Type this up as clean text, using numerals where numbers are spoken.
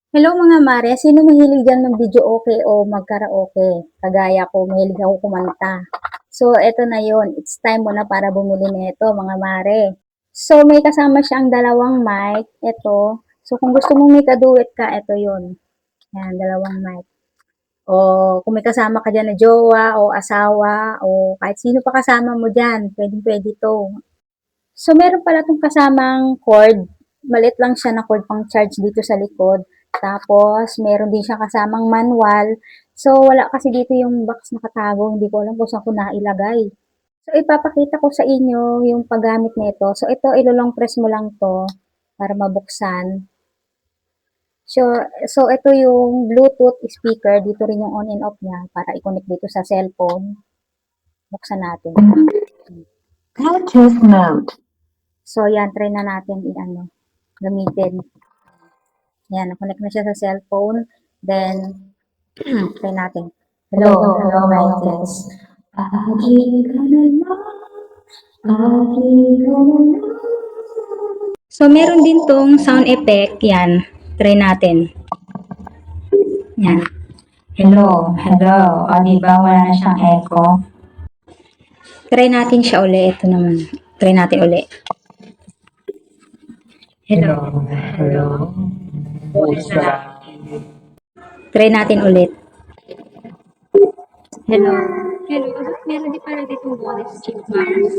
Hello mga mare, sino mahilig dyan mag-video okay o mag-karaoke? Kagaya ko, mahilig ako kumanta. So, eto na yon. It's time mo na para bumili nito mga mare. So, may kasama siyang dalawang mic. Ito. So, kung gusto mong may kaduet ka, ito yon. Yan, dalawang mic. O kung may kasama ka dyan na jowa o asawa o kahit sino pa kasama mo dyan, pwede to. So, meron pala itong kasamang cord. Maliit lang siya na cord pang charge dito sa likod. Tapos, meron din siya kasamang manual. So, wala kasi dito yung box nakatago. Hindi ko alam kung saan ko nailagay. So, ipapakita ko sa inyo yung paggamit nito. So, ito, ilolong press mo lang to para mabuksan. So, ito yung Bluetooth speaker. Dito rin yung on and off niya para i-connect dito sa cellphone. Buksan natin. Bluetooth mode. So, yan, try na natin i-ano, gamitin. Yan, na-connect na siya sa cellphone. Then, try natin. Hello, hello, mic test. So, meron din tong sound effect. Yan, try natin. Yan. Hello, hello. O, diba wala na siyang echo? Try natin siya uli. Ito naman. Try natin uli. Hello. Hello. Try natin ulit. Hello. Hello. Meron din pala ditong bonus chip bars.